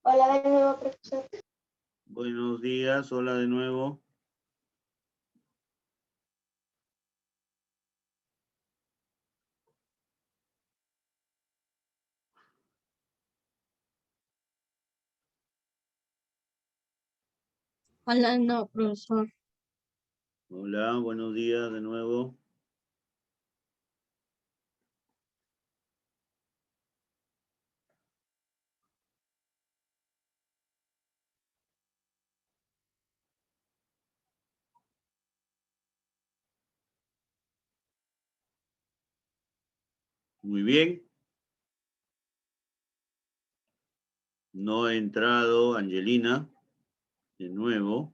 Hola de nuevo, profesor. Buenos días, hola de nuevo. Hola, no, profesor. Hola, buenos días de nuevo. Muy bien. No ha entrado Angelina de nuevo.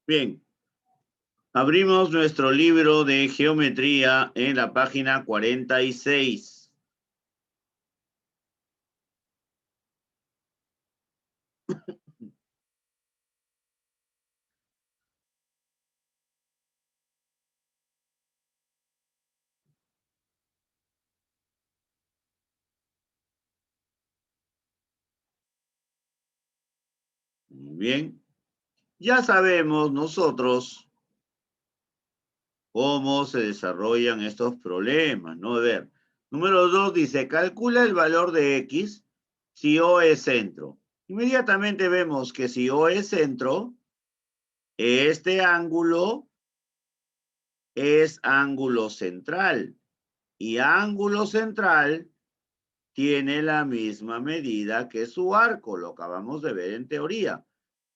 Bien. Abrimos nuestro libro de geometría en la página 46. Muy bien. Ya sabemos nosotros cómo se desarrollan estos problemas, ¿no? A ver, número 2 dice, calcula el valor de X si O es centro. Inmediatamente vemos que si O es centro, este ángulo es ángulo central. Y ángulo central tiene la misma medida que su arco, lo acabamos de ver en teoría.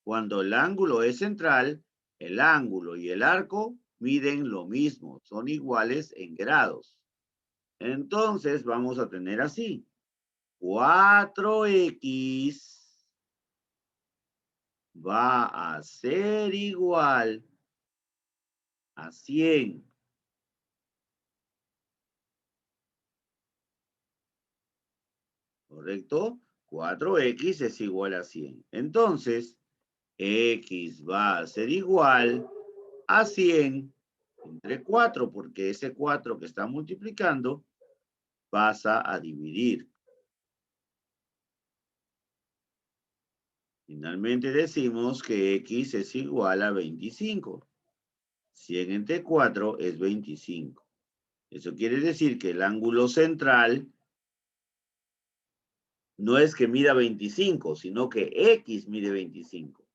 Cuando el ángulo es central, el ángulo y el arco miden lo mismo, son iguales en grados. Entonces vamos a tener así, 4x va a ser igual a 100. ¿Correcto? 4x es igual a 100. Entonces, x va a ser igual a 100 entre 4, porque ese 4 que está multiplicando pasa a dividir. Finalmente decimos que x es igual a 25. 100 entre 4 es 25. Eso quiere decir que el ángulo central no es que mida 25, sino que x mide 25.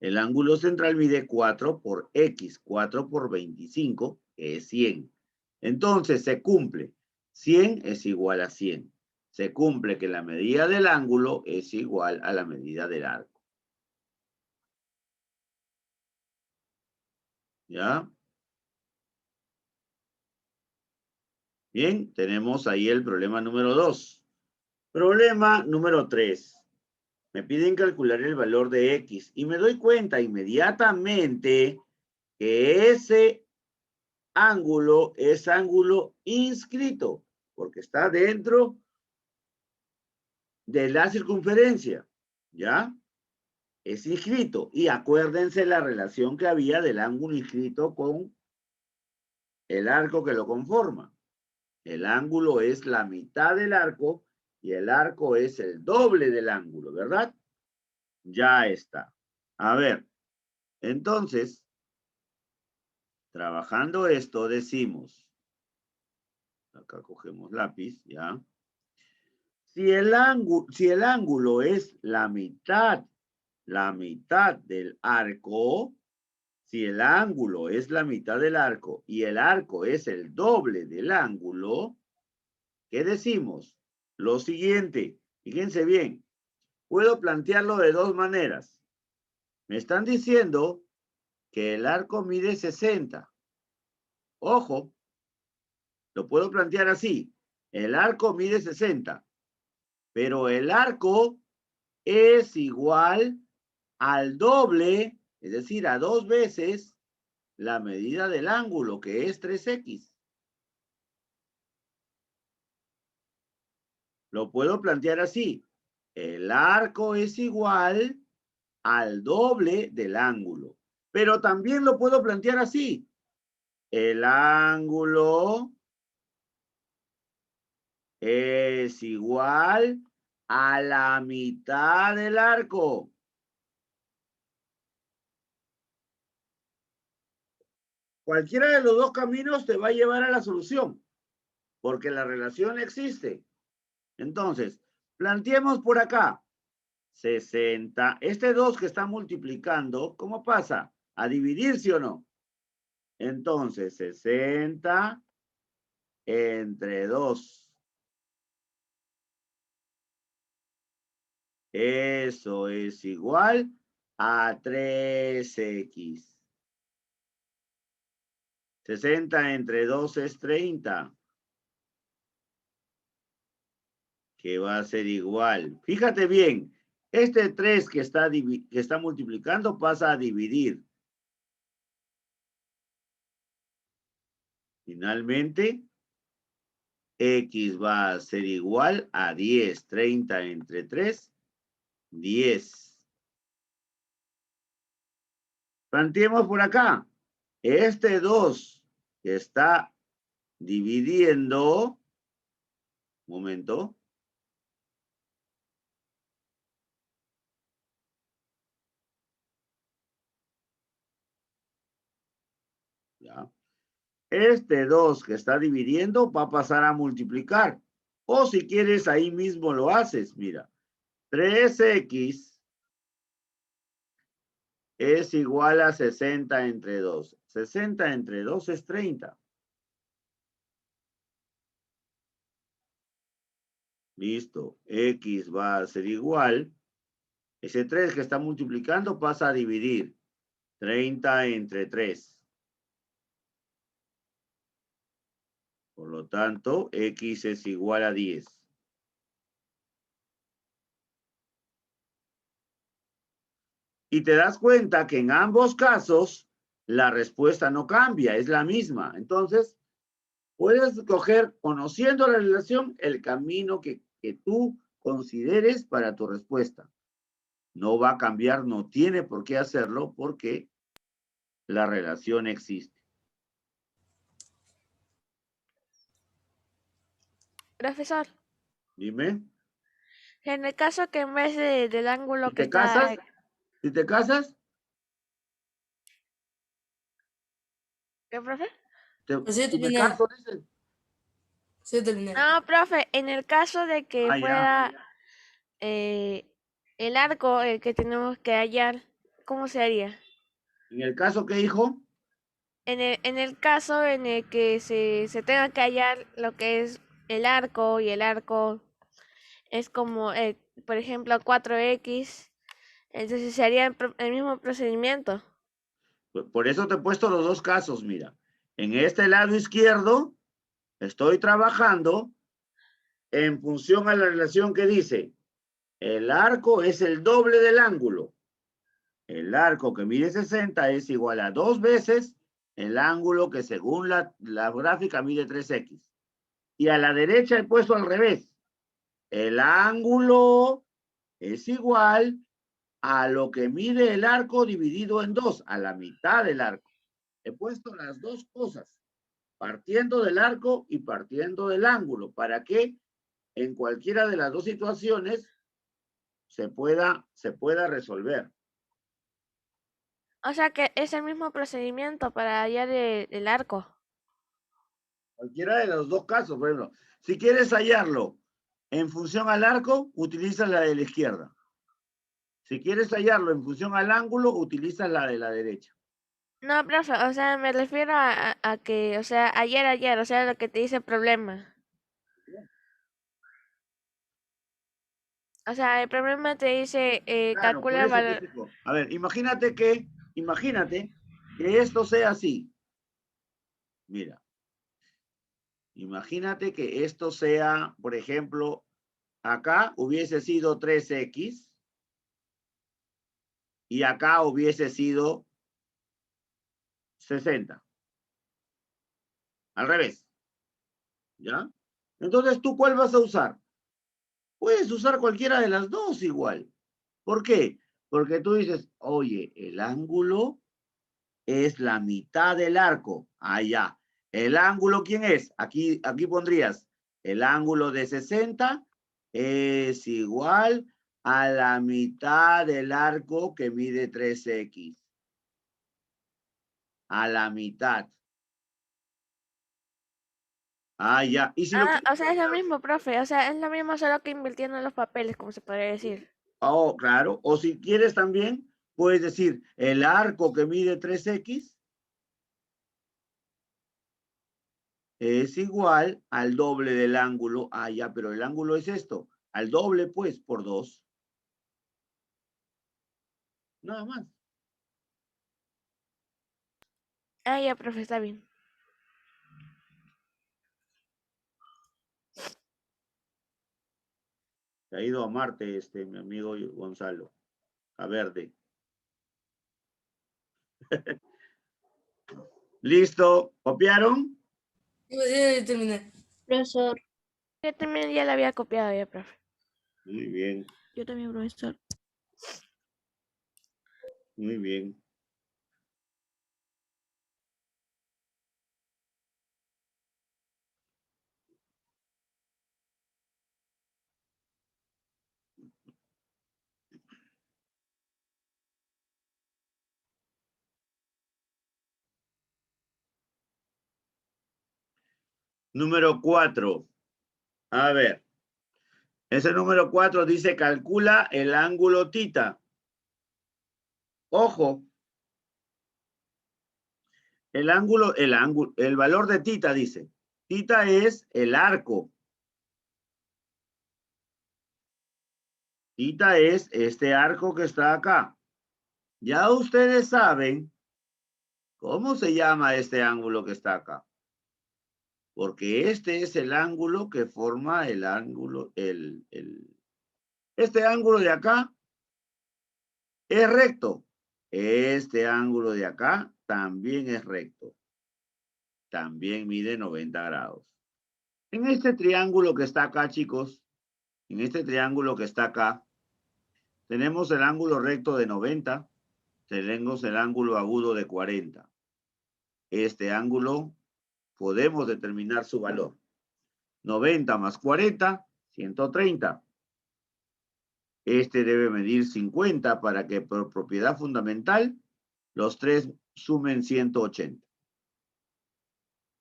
El ángulo central mide 4 por x, 4 por 25, que es 100. Entonces se cumple. 100 es igual a 100. Se cumple que la medida del ángulo es igual a la medida del arco. ¿Ya? Bien, tenemos ahí el problema número 2. Problema número 3. Me piden calcular el valor de X y me doy cuenta inmediatamente que ese ángulo es ángulo inscrito, porque está dentro de la circunferencia, ¿ya? Es inscrito. Y acuérdense la relación que había del ángulo inscrito con el arco que lo conforma. El ángulo es la mitad del arco y el arco es el doble del ángulo, ¿verdad? Ya está. A ver, entonces, trabajando esto, decimos, acá cogemos lápiz, ¿ya? Si el ángulo es la mitad del arco, si el ángulo es la mitad del arco y el arco es el doble del ángulo, ¿qué decimos? Lo siguiente, fíjense bien, puedo plantearlo de dos maneras. Me están diciendo que el arco mide 60. Ojo, lo puedo plantear así. El arco mide 60, pero el arco es igual al doble, es decir, a 2 veces la medida del ángulo, que es 3x. Lo puedo plantear así. El arco es igual al doble del ángulo. Pero también lo puedo plantear así. el ángulo es igual a la mitad del arco. Cualquiera de los dos caminos te va a llevar a la solución, porque la relación existe. Entonces, planteemos por acá. 60. Este 2 que está multiplicando, ¿cómo pasa? ¿A dividir, sí o no? Entonces, 60 entre 2. Eso es igual a 3x. 60 entre 2 es 30. Que va a ser igual. Fíjate bien, este 3 que está multiplicando pasa a dividir. Finalmente, x va a ser igual a 10. 30 entre 3, 10. Planteemos por acá. Este 2 que está dividiendo, un momento. Ya. Este 2 que está dividiendo va a pasar a multiplicar. O si quieres, ahí mismo lo haces. Mira, 3x es igual a 60 entre 2. 60 entre 2 es 30. Listo. X va a ser igual. Ese 3 que está multiplicando pasa a dividir. 30 entre 3. Por lo tanto, X es igual a 10. Y te das cuenta que en ambos casos la respuesta no cambia, es la misma. Entonces, puedes escoger, conociendo la relación, el camino que tú consideres para tu respuesta. No va a cambiar, no tiene por qué hacerlo porque la relación existe. Profesor, Dime. en el caso que en vez del ángulo ¿Si que te está... casas? ¿Si te casas? ¿Qué, profe? Pues sí, Si me terminé. caso, dices. Sí, terminé. No, profe, en el caso de que Ah, ya. fuera eh, el arco el que tenemos que hallar, ¿cómo se haría? En el caso que, hijo, En el caso en el que se tenga que hallar lo que es el arco y el arco es como, por ejemplo, 4x, entonces se haría el mismo procedimiento. por eso te he puesto los dos casos, mira. En este lado izquierdo estoy trabajando en función a la relación que dice, el arco es el doble del ángulo. El arco que mide 60 es igual a 2 veces el ángulo que según la gráfica mide 3x. Y a la derecha he puesto al revés. El ángulo es igual a lo que mide el arco dividido en 2, a la mitad del arco. He puesto las dos cosas, partiendo del arco y partiendo del ángulo, para que en cualquiera de las dos situaciones se pueda resolver. O sea que es el mismo procedimiento para hallar el arco. Cualquiera de los dos casos, por ejemplo. Si quieres hallarlo en función al arco, utiliza la de la izquierda. Si quieres hallarlo en función al ángulo, utiliza la de la derecha. No, profe, o sea, me refiero a que, o sea, ayer, o sea, lo que te dice el problema. O sea, el problema te dice, Claro, por calcula el eso te valor. explico. A ver, imagínate que esto sea así. Mira, imagínate que esto sea, por ejemplo, acá hubiese sido 3x y acá hubiese sido 60. Al revés. ¿Ya? Entonces, ¿tú cuál vas a usar? Puedes usar cualquiera de las dos igual. ¿Por qué? Porque tú dices, oye, el ángulo es la mitad del arco. Allá. ¿El ángulo quién es? Aquí pondrías el ángulo de 60 es igual a la mitad del arco que mide 3x. A la mitad. Ah, ya. Y si lo Ah, quieres... o sea, es lo mismo, profe. O sea, es lo mismo, solo que invirtiendo en los papeles, como se podría decir. Oh, claro. O si quieres también, puedes decir el arco que mide 3x es igual al doble del ángulo. Ah, ya, pero el ángulo es esto. Al doble, pues, por 2. Nada más. Ah, ya, profe, está bien. Se ha ido a Marte, mi amigo Gonzalo. A verde. ¿Listo? ¿Copiaron? Ya terminé. Profesor, Yo también ya la había copiado ya, profe. Muy bien, yo también, profesor. muy bien. Número 4. A ver. Ese número 4 dice calcula el ángulo tita. Ojo. El valor de tita dice. Tita es el arco. Tita es este arco que está acá. Ya ustedes saben cómo se llama este ángulo que está acá. Porque este es el ángulo que forma el ángulo, este ángulo de acá es recto. Este ángulo de acá también es recto. También mide 90 grados. En este triángulo que está acá, chicos, en este triángulo que está acá, tenemos el ángulo recto de 90, tenemos el ángulo agudo de 40. Este ángulo podemos determinar su valor. 90 más 40, 130. Este debe medir 50 para que por propiedad fundamental los tres sumen 180.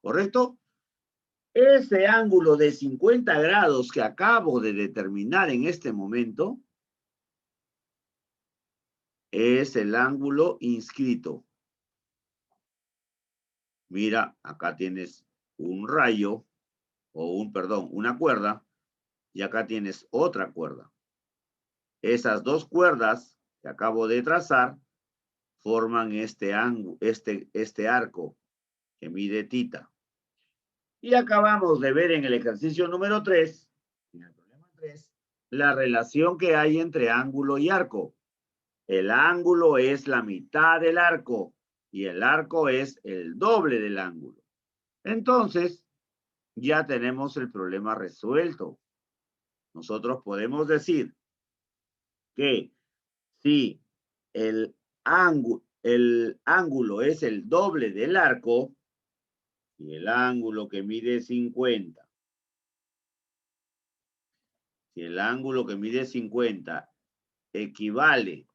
¿Correcto? Ese ángulo de 50 grados que acabo de determinar en este momento es el ángulo inscrito. Mira, acá tienes un rayo, una cuerda, y acá tienes otra cuerda. Esas dos cuerdas que acabo de trazar forman este arco que mide tita. Y acabamos de ver en el ejercicio número 3, en el problema 3, la relación que hay entre ángulo y arco. El ángulo es la mitad del arco y el arco es el doble del ángulo. Entonces, ya tenemos el problema resuelto. Nosotros podemos decir que si el ángulo es el doble del arco y el ángulo que mide 50, si el ángulo que mide 50 equivale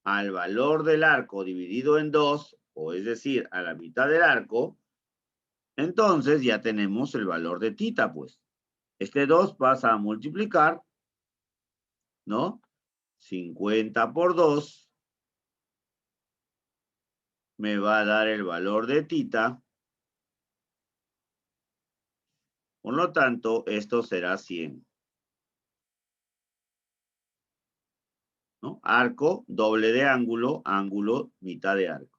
al valor del arco dividido en 2, o es decir, a la mitad del arco, entonces ya tenemos el valor de tita, pues. Este 2 pasa a multiplicar, ¿no? 50 por 2 me va a dar el valor de tita. Por lo tanto, esto será 100. ¿No? Arco, doble de ángulo, ángulo, mitad de arco.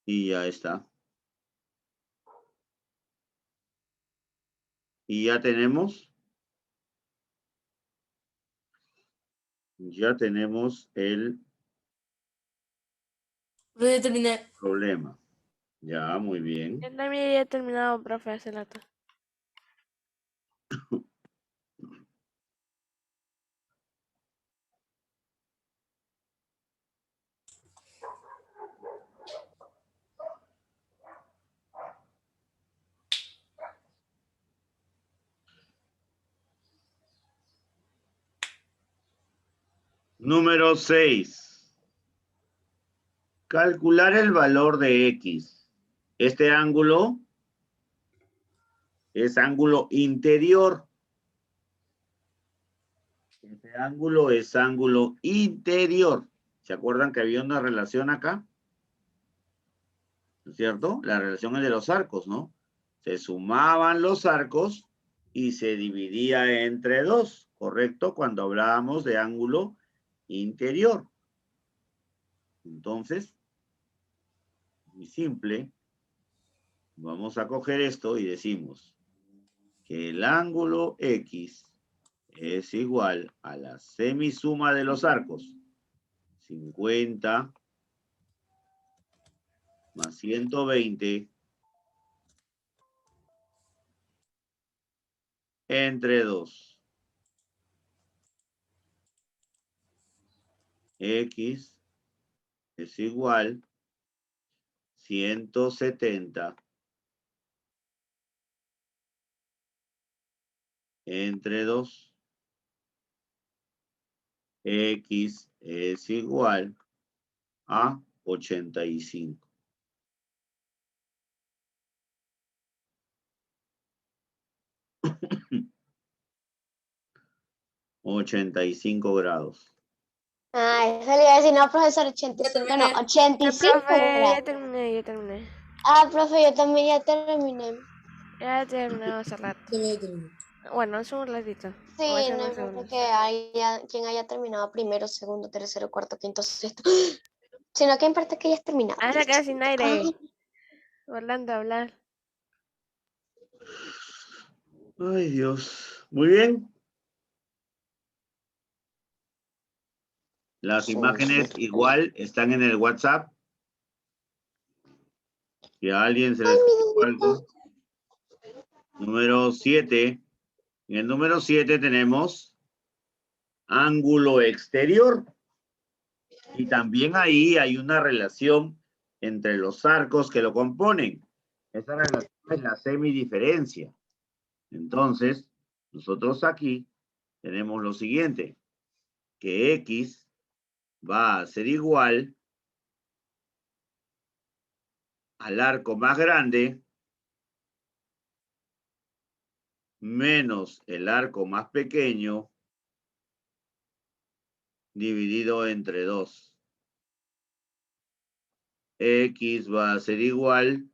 Y ya está. Y ya tenemos el Ya terminé. problema. Ya, muy bien. Yo también ya he terminado, profe, hace rato. Número 6. Calcular el valor de X. Este ángulo es ángulo interior. Este ángulo es ángulo interior. ¿Se acuerdan que había una relación acá? ¿No es cierto? La relación es de los arcos, ¿no? Se sumaban los arcos y se dividía entre 2, ¿correcto? Cuando hablábamos de ángulo interior. Entonces, muy simple. Vamos a coger esto y decimos que el ángulo X es igual a la semisuma de los arcos. 50 más 120 entre 2. X es igual 170 entre 2. X es igual a 85. $85. Ah, eso le iba a decir, no, profesor, 85. No, terminé. 85 Profe, grados. ya terminé. Ah, profe, yo también ya terminé. Ya terminé hace rato. Ya terminé. Bueno, es un ratito. Sí, O hace no unos importa segundos. que quien haya terminado primero, segundo, tercero, cuarto, quinto, sexto. Sino que importa que hayas terminado. Ah, se queda sin Ah, aire. Orlando, hablar. Ay, Dios. Muy bien. Las imágenes igual están en el WhatsApp. Si a alguien se le escribió algo. Número 7. En el número 7 tenemos ángulo exterior. Y también ahí hay una relación entre los arcos que lo componen. Esa relación es la semidiferencia. Entonces, nosotros aquí tenemos lo siguiente, que X va a ser igual al arco más grande menos el arco más pequeño dividido entre 2. X va a ser igual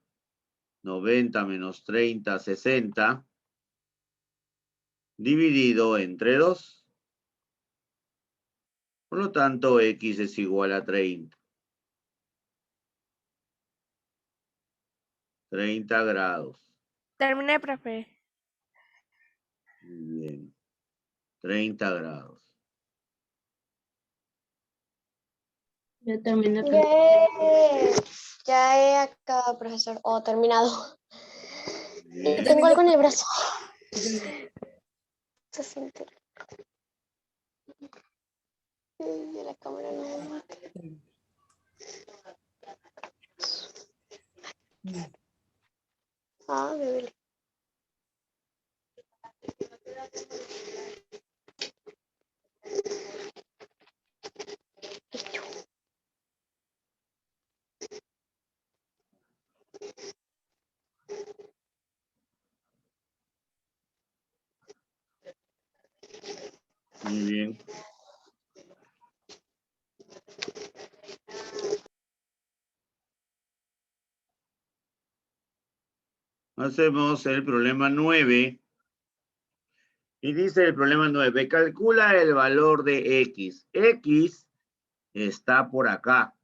90 menos 30, 60 dividido entre 2. Por lo tanto, X es igual a 30. 30 grados. Terminé, profe. Muy bien. 30 grados. Ya terminé. Ya he acabado, profesor. O terminado. Bien. Tengo algo en el brazo. Ya terminé. Se siente. De la cámara no. Ah, me duele. Muy bien. Hacemos el problema 9. Y dice el problema 9, calcula el valor de X. X está por acá.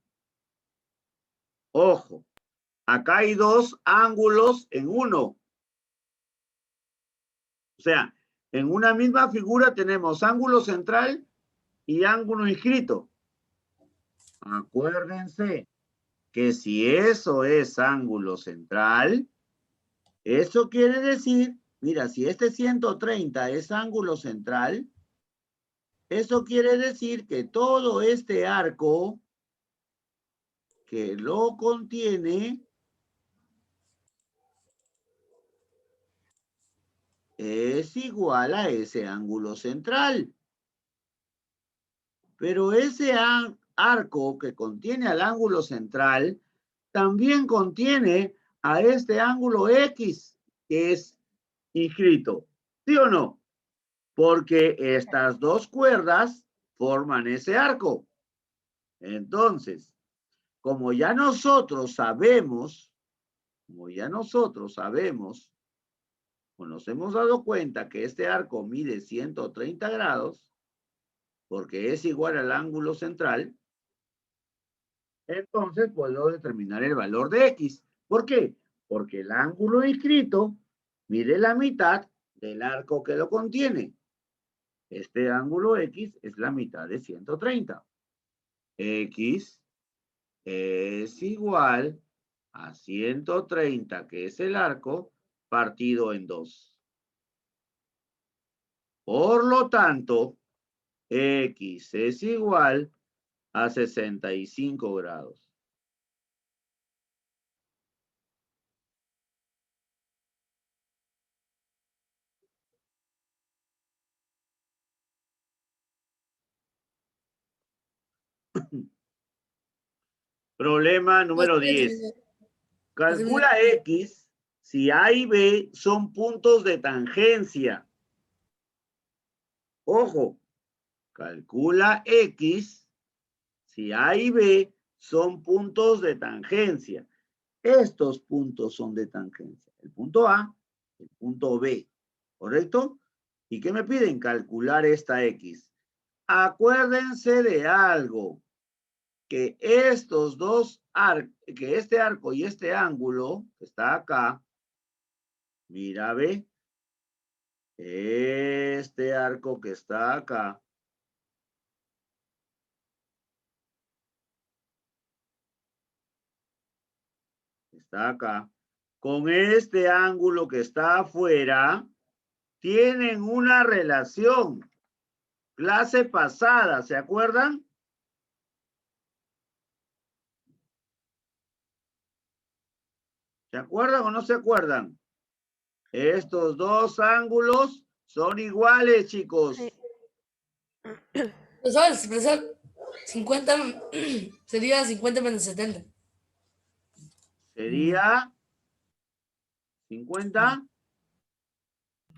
Ojo, acá hay 2 ángulos en uno. O sea, en una misma figura tenemos ángulo central y ángulo inscrito. Acuérdense que si eso es ángulo central, eso quiere decir, mira, si este 130 es ángulo central, eso quiere decir que todo este arco que lo contiene es igual a ese ángulo central. pero ese arco que contiene al ángulo central también contiene a este ángulo X que es inscrito. ¿Sí o no? Porque estas dos cuerdas forman ese arco. Entonces, como ya nosotros sabemos, o nos hemos dado cuenta que este arco mide 130 grados, porque es igual al ángulo central, entonces puedo determinar el valor de X. ¿Por qué? Porque el ángulo inscrito mide la mitad del arco que lo contiene. Este ángulo X es la mitad de 130. X es igual a 130, que es el arco, partido en 2. Por lo tanto, X es igual a 65 grados. Problema número 10. Calcula X si A y B son puntos de tangencia. Ojo, calcula X si A y B son puntos de tangencia. Estos puntos son de tangencia. El punto A, el punto B. ¿Correcto? ¿Y qué me piden? Calcular esta X. Acuérdense de algo. Que estos dos que este arco y este ángulo que está acá, mira, ve, este arco que está acá, con este ángulo que está afuera, tienen una relación. Clase pasada, ¿se acuerdan? ¿Se acuerdan o no se acuerdan? Estos dos ángulos son iguales, chicos. Sí. Profesor, 50 sería 50 menos 70. Sería 50.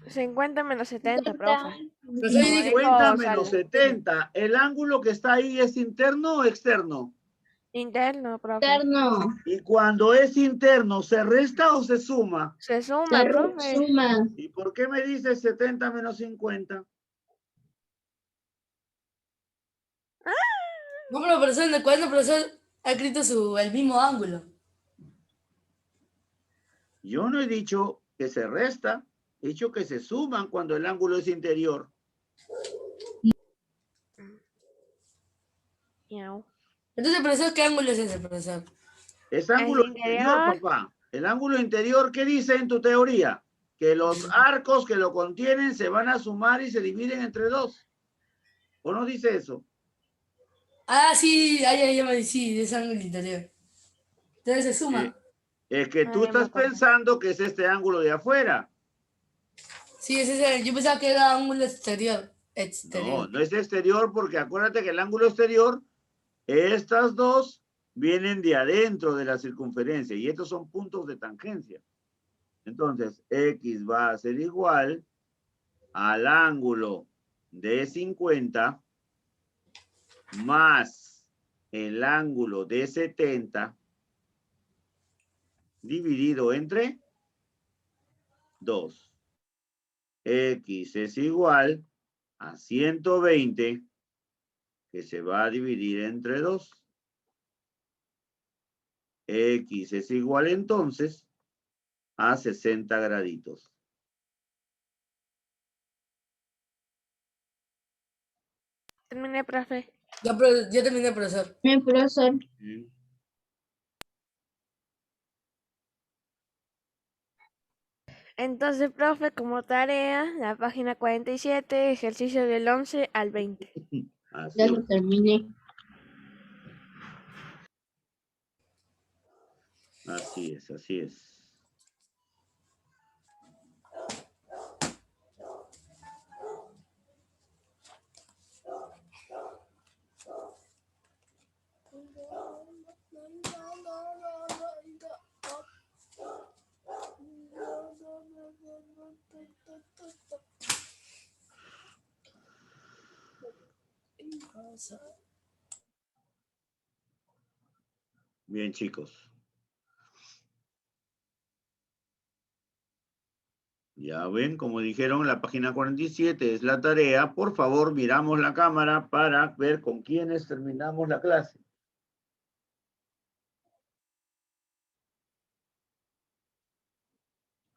50 menos 70, profe. Profesor, yo dije, 50 Dijo menos sal 70. ¿El ángulo que está ahí es interno o externo? interno, profe. Interno. Y cuando es interno, ¿se resta o se suma? Se suma, profe. Suma. ¿Y por qué me dice 70 menos 50? no, pero profesor, en el cuaderno, profesor, ha escrito el mismo ángulo. Yo no he dicho que se resta, he dicho que se suman cuando el ángulo es interior. Miau. Entonces, profesor, ¿qué ángulo es ese, profesor? Es ángulo interior, papá. El ángulo interior, ¿qué dice en tu teoría? Que los arcos que lo contienen se van a sumar y se dividen entre dos. ¿O no dice eso? Ah, sí, ya me sí, es ángulo interior. Entonces se Eh, suma. es que tú Ya me estás acordé. pensando que es este ángulo de afuera. Sí, es ese. Yo pensaba que era ángulo exterior. No, no es exterior porque acuérdate que el ángulo exterior, estas dos vienen de adentro de la circunferencia y estos son puntos de tangencia. Entonces, X va a ser igual al ángulo de 50 más el ángulo de 70 dividido entre 2. X es igual a 120 que se va a dividir entre 2. X es igual entonces a 60 graditos. Terminé, profe. Ya terminé, profesor. Mi profesor. Entonces, profe, como tarea, la página 47, ejercicio del 11 al 20. Así Ya es. lo terminé. Así es, así es. Vamos a ver. Bien, chicos. Ya ven, como dijeron, la página 47 es la tarea. Por favor, miramos la cámara para ver con quiénes terminamos la clase.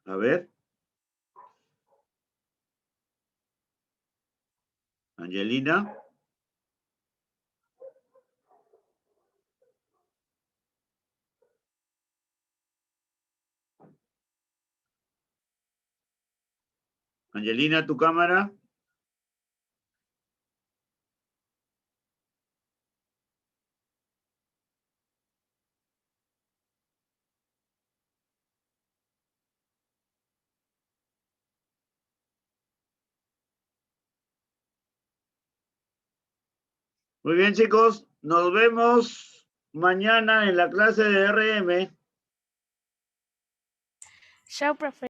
A ver. Angelina. Angelina, tu cámara. Muy bien, chicos. Nos vemos mañana en la clase de RM. Chao, profe.